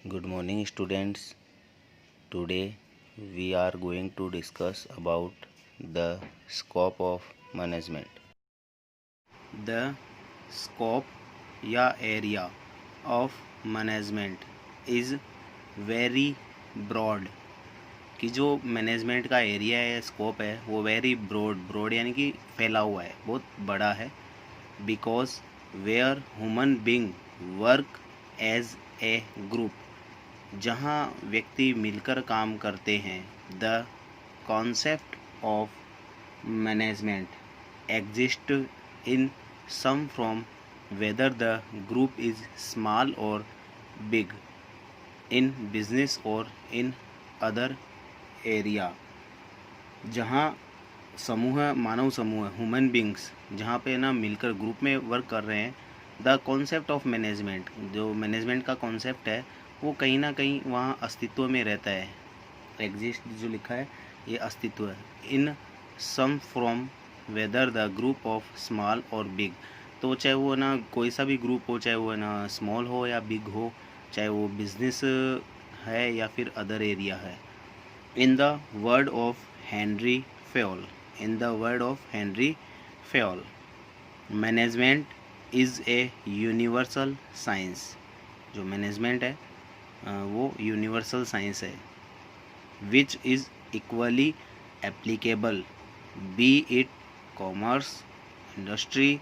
Good morning, students. Today we are going to discuss about the scope of management. The scope या area of management is very broad. कि जो management का area है, scope है, वो very broad यानी कि फैला हुआ है, बहुत बड़ा है. Because where human being work as a group, जहाँ व्यक्ति मिलकर काम करते हैं. The concept of management exist in some from whether the group is small और बिग, इन बिजनेस और इन अदर एरिया. जहाँ समूह, मानव समूह, ह्यूमन बींग्स जहाँ पे ना मिलकर ग्रुप में वर्क कर रहे हैं. द कॉन्सेप्ट ऑफ मैनेजमेंट, जो मैनेजमेंट का कॉन्सेप्ट है, वो कहीं ना कहीं वहाँ अस्तित्व में रहता है. एग्जिस्ट जो लिखा है ये अस्तित्व है. In some from whether the group of small और बिग, तो चाहे वो ना कोई सा भी ग्रुप हो, चाहे वो ना स्मॉल हो या बिग हो, चाहे वो बिजनेस है या फिर अदर एरिया है. In the word of Henri Fayol, in the word of Henri Fayol, management is a universal science. जो मैनेजमेंट है वो यूनिवर्सल साइंस है. Which is equally applicable be it commerce, industry,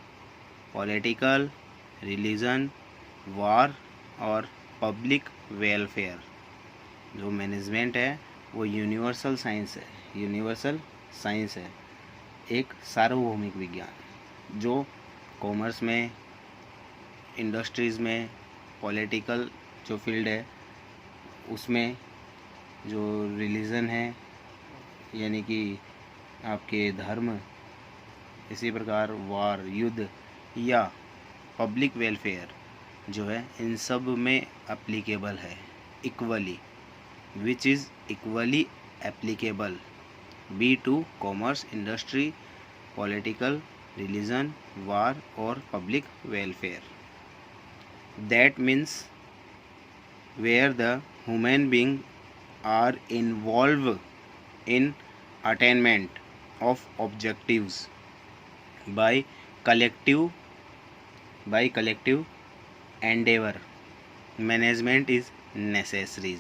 political, religion, war और public welfare. जो management है वो universal science है, universal science है, एक सार्वभौमिक विज्ञान जो कॉमर्स में, इंडस्ट्रीज़ में, पॉलिटिकल जो फील्ड है उसमें, जो रिलीजन है यानी कि आपके धर्म, इसी प्रकार वार, युद्ध, या पब्लिक वेलफेयर जो है, इन सब में एप्लीकेबल है equally. Which is equally applicable be to commerce, industry, political, religion, war और public welfare. That means where the human beings are involved in attainment of objectives by collective endeavor. Management is necessary.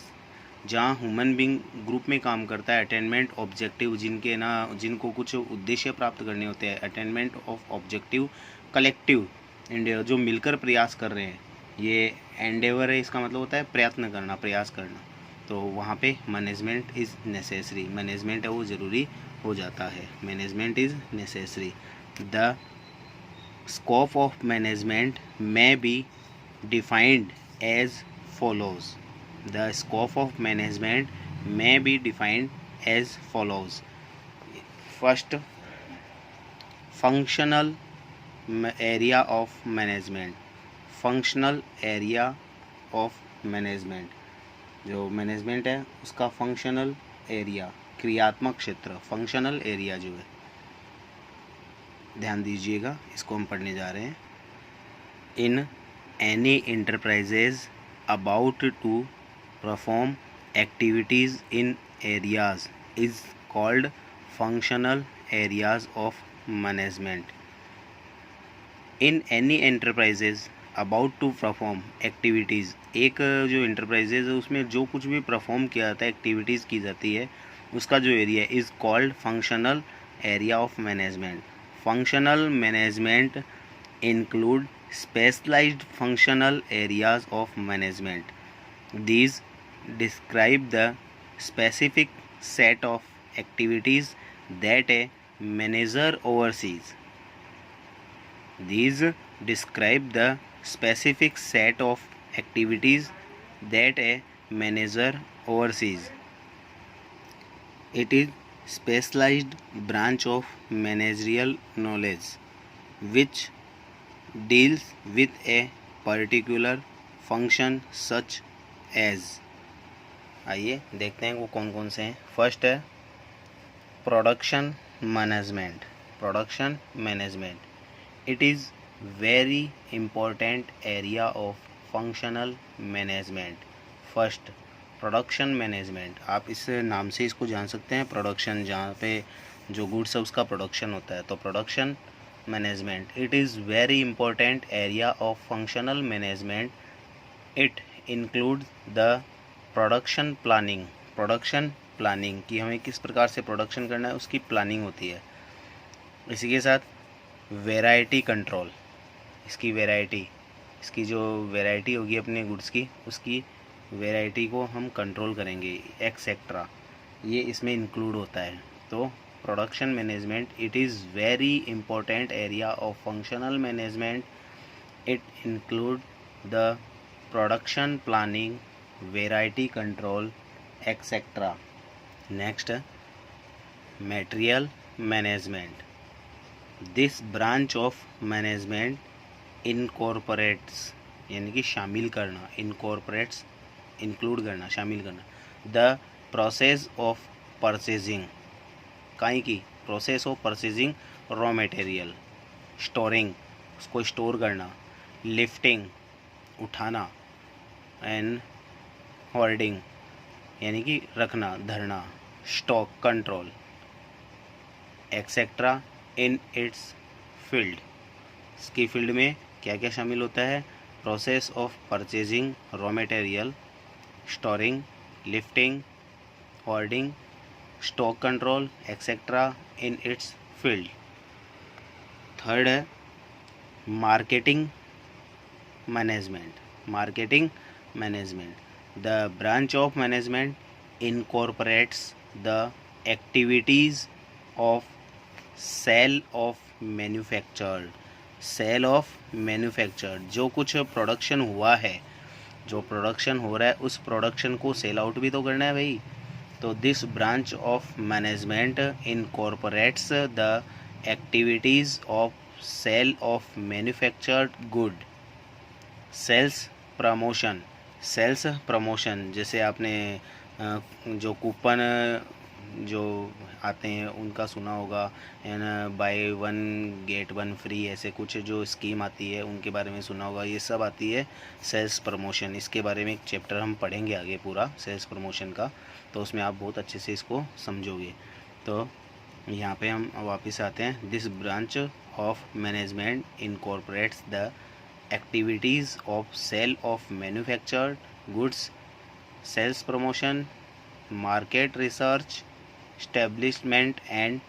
जहाँ human being group में काम करता है, attainment objective, जिनको कुछ उद्देश्य प्राप्त करने होते हैं, attainment of objective, collective Endeavour, जो मिलकर प्रयास कर रहे हैं, ये एंडेवर है, इसका मतलब होता है प्रयत्न करना, प्रयास करना. तो वहाँ पे मैनेजमेंट इज़ नेसेसरी, मैनेजमेंट है वो ज़रूरी हो जाता है. Management is necessary. The scope of management may be defined as follows. The scope of management may be defined as follows. First, functional area of management. Functional area of management, जो management है उसका functional area, क्रियात्मक क्षेत्र, functional area जो है, ध्यान दीजिएगा, इसको हम पढ़ने जा रहे हैं. In any enterprises about to perform activities in areas is called functional areas of management. In any enterprises about to perform activities, एक जो इंटरप्राइजेज है उसमें जो कुछ भी परफॉर्म किया जाता है, एक्टिविटीज़ की जाती है, उसका जो area is called functional area of management. Functional management include specialised functional areas of management. These describe the specific set of activities that a manager oversees. These describe the specific set of activities that a manager oversees. It is specialized branch of managerial knowledge which deals with a particular function such as. आइए देखते हैं वो कौन कौन से हैं. First है production management. Production management, it is very important area of functional management. First production management, आप इस नाम से इसको जान सकते हैं, प्रोडक्शन, जहाँ पे जो गुड्स है उसका प्रोडक्शन होता है। तो production management, it is very important area of functional management. It include the production planning, production planning कि हमें किस प्रकार से प्रोडक्शन करना है उसकी प्लानिंग होती है। इसी के साथ वैरायटी कंट्रोल, इसकी वैरायटी, इसकी जो वैरायटी होगी अपने गुड्स की, उसकी वैरायटी को हम कंट्रोल करेंगे, एक्सेट्रा, ये इसमें इंक्लूड होता है। तो production management, it is very important area of functional management. It include the production planning, variety control, etcetera. Next, material management. This branch of management incorporates, यानी कि शामिल करना, इनकॉर्पोरेट्स इंक्लूड करना, शामिल करना, द प्रोसेस ऑफ परचेजिंग, काई की process of purchasing raw material, storing, उसको स्टोर करना, लिफ्टिंग, उठाना, एंड होल्डिंग, यानी कि रखना, धरना, stock control, etcetera in its field. इसकी फील्ड में क्या क्या शामिल होता है? Process of purchasing raw material, storing, lifting, holding, stock control, etcetera in its field. Third है marketing management, marketing management, the branch of management incorporates the activities of sale of manufactured, sale of manufactured, जो कुछ production हुआ है, जो production हो रहा है उस प्रोडक्शन को सेल आउट भी तो करना है भाई। तो this branch of management incorporates the activities of sale of manufactured good, sales promotion, sales promotion, जैसे आपने जो कूपन जो आते हैं उनका सुना होगा, and by one get one free, ऐसे कुछ जो स्कीम आती है उनके बारे में सुना होगा, ये सब आती है सेल्स प्रमोशन। इसके बारे में एक चैप्टर हम पढ़ेंगे आगे पूरा सेल्स प्रमोशन का, तो उसमें आप बहुत अच्छे से इसको समझोगे। तो यहाँ पे हम वापस आते हैं, this branch of management incorporates the activities of sale of manufactured goods, sales promotion, market research, establishment and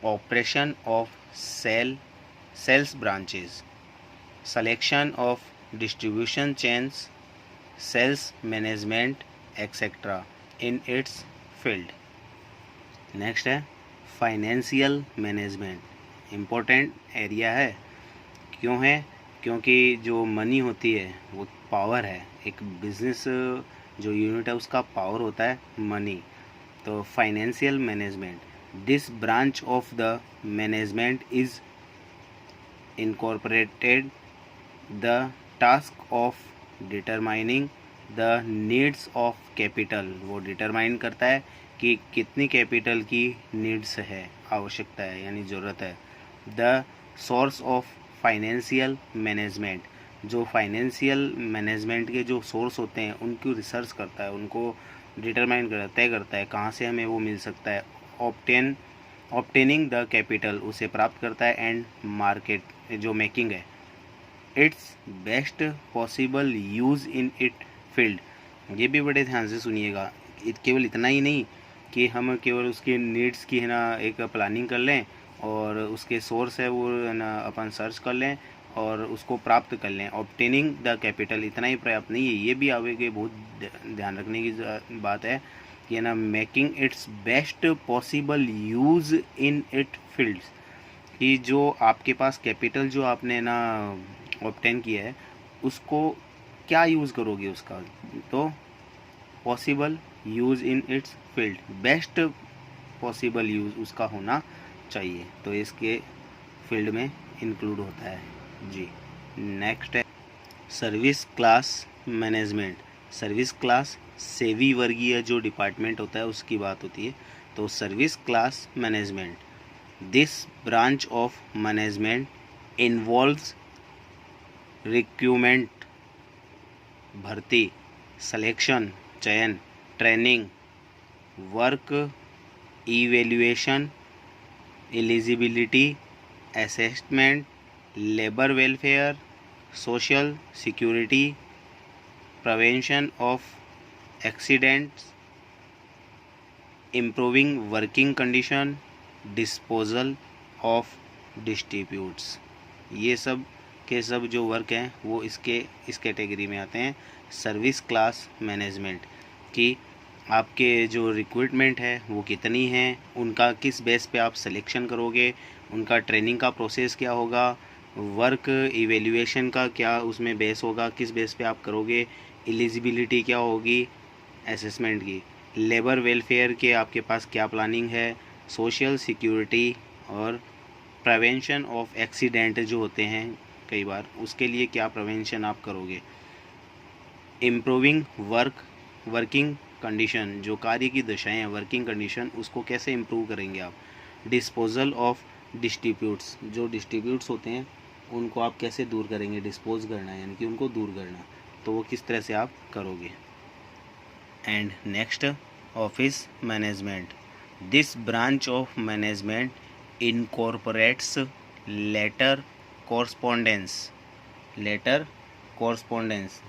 operation of sales branches, selection of distribution chains, sales management, etc. in its field. Next है financial management, important area है। क्यों है? क्योंकि जो money होती है वो power है, एक बिजनेस जो यूनिट है उसका पावर होता है मनी। तो financial management, this branch of the management is incorporated the task of determining the needs of capital, वो डिटरमाइन करता है कि कितनी कैपिटल की नीड्स है, आवश्यकता है यानी ज़रूरत है। The source of financial management, जो फाइनेंशियल मैनेजमेंट के जो सोर्स होते हैं उनको रिसर्च करता है, उनको डिटरमाइन करता, तय करता है कहाँ से हमें वो मिल सकता है। ऑब्टेनिंग द कैपिटल, उसे प्राप्त करता है। एंड मार्केट जो मेकिंग है, it's best possible use in it field. ये भी बड़े ध्यान से सुनिएगा, केवल इतना ही नहीं कि हम केवल उसके नीड्स की है ना एक प्लानिंग कर लें और उसके सोर्स है वो है ना अपन सर्च कर लें और उसको प्राप्त कर लें। ऑब्टेनिंग द कैपिटल इतना ही पर्याप्त नहीं है, ये भी आगे बहुत ध्यान रखने की बात है कि है ना making it's best possible use in it fields, कि जो आपके पास कैपिटल जो आपने ना ऑब्टेन किया है उसको क्या यूज़ करोगे उसका, तो possible use in its field, best possible use उसका होना चाहिए, तो इसके फील्ड में इंक्लूड होता है जी। नेक्स्ट है service class management. Service class सेवी वर्गीय जो डिपार्टमेंट होता है उसकी बात होती है। तो service class management, this branch of management involves recruitment, भर्ती, सिलेक्शन चयन, training, work evaluation, eligibility assessment, labour welfare, social security, prevention of accidents, improving working condition, disposal of distributes. ये सब के सब जो वर्क हैं वो इस कैटेगरी में आते हैं। सर्विस क्लास मैनेजमेंट की आपके जो रिक्रूटमेंट है वो कितनी है, उनका किस बेस पे आप सिलेक्शन करोगे, उनका ट्रेनिंग का प्रोसेस क्या होगा, वर्क इवेल्युएशन का क्या उसमें बेस होगा, किस बेस पे आप करोगे, एलिजिबिलिटी क्या होगी असेसमेंट की, लेबर वेलफेयर के आपके पास क्या प्लानिंग है, सोशल सिक्योरिटी और प्रिवेंशन ऑफ एक्सीडेंट जो होते हैं कई बार उसके लिए क्या प्रिवेंशन आप करोगे, इम्प्रूविंग वर्किंग कंडीशन जो कार्य की दशाएं हैं वर्किंग कंडीशन उसको कैसे इम्प्रूव करेंगे आप, डिस्पोजल ऑफ डिस्ट्रीब्यूट्स जो डिस्ट्रीब्यूट्स होते हैं उनको आप कैसे दूर करेंगे, डिस्पोज करना यानी कि उनको दूर करना, तो वो किस तरह से आप करोगे। And next, office management. This branch of management incorporates letter correspondence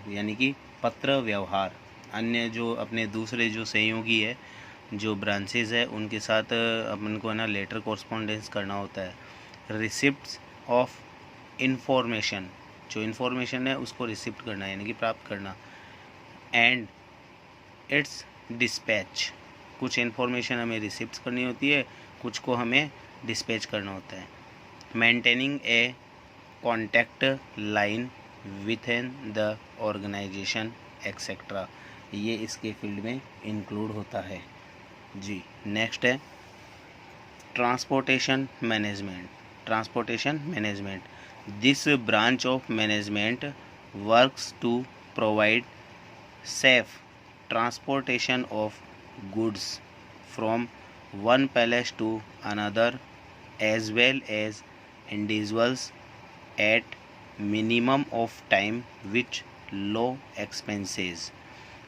यानी कि पत्र व्यवहार, अन्य जो अपने दूसरे जो सहयोगी है जो ब्रांचेज है उनके साथ अपन को है ना लेटर कॉरस्पॉन्डेंस करना होता है। रिसिप्ट्स ऑफ इंफॉर्मेशन, जो इन्फॉर्मेशन है उसको रिसिप्ट करना यानी कि प्राप्त करना। एंड इट्स डिस्पैच, कुछ इन्फॉर्मेशन हमें रिसिप्ट करनी होती है, कुछ को हमें डिस्पैच करना होता है। Maintaining a contact line with in the organisation etcetera, ये इसके फील्ड में इंक्लूड होता है जी। नेक्स्ट है transportation management. This branch of management works to provide safe transportation of goods from one place to another as well as individuals at minimum of time with low expenses।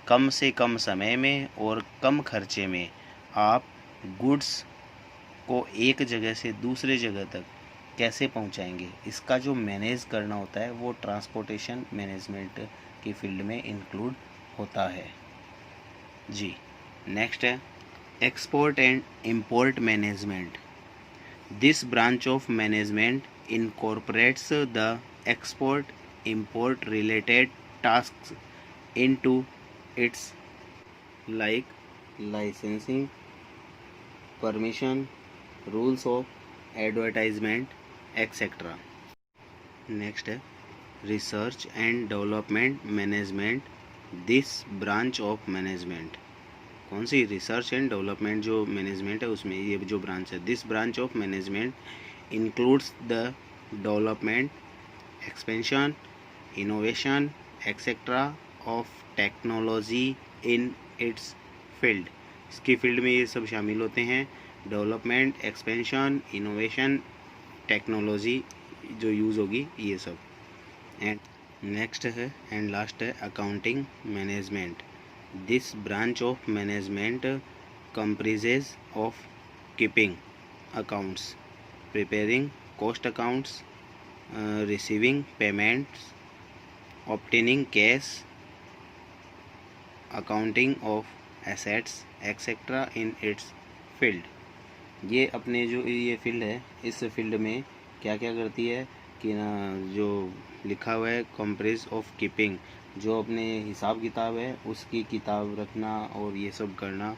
कम से कम समय में और कम खर्चे में आप गुड्स को एक जगह से दूसरे जगह तक कैसे पहुंचाएंगे, इसका जो मैनेज करना होता है वो ट्रांसपोर्टेशन मैनेजमेंट की फील्ड में इंक्लूड होता है जी। नेक्स्ट है export and import management. This branch of management incorporates the export import related tasks into its like licensing, permission, rules of advertisement etcetera. Next है research and development management. This branch of management, कौन सी, research and development जो management है उसमें ये जो branch है, this branch of management includes the development, expansion, innovation etcetera of technology in its field. इसकी फील्ड में ये सब शामिल होते हैं, डेवलपमेंट, एक्सपेंशन, इनोवेशन, टेक्नोलॉजी जो यूज़ होगी ये सब। एंड नेक्स्ट है एंड लास्ट है accounting management. This branch of management comprises of keeping accounts, preparing cost accounts, receiving payments, obtaining cash, accounting of assets etcetera in its field. ये अपने जो ये फील्ड है इस फील्ड में क्या क्या करती है कि ना जो लिखा हुआ है कंप्रेस ऑफ कीपिंग, जो अपने हिसाब किताब है उसकी किताब रखना और ये सब करना।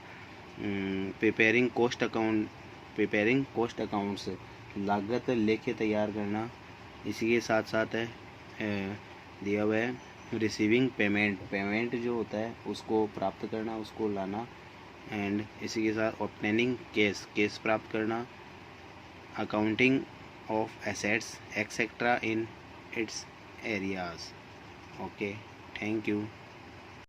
प्रिपेयरिंग कॉस्ट अकाउंट्स, लागत लेखे तैयार करना। इसी के साथ साथ है दिया हुआ है रिसीविंग पेमेंट जो होता है उसको प्राप्त करना, उसको लाना। एंड इसी के साथ ऑब्टेनिंग केस प्राप्त करना, accounting of assets etcetera in its areas। Okay, thank you।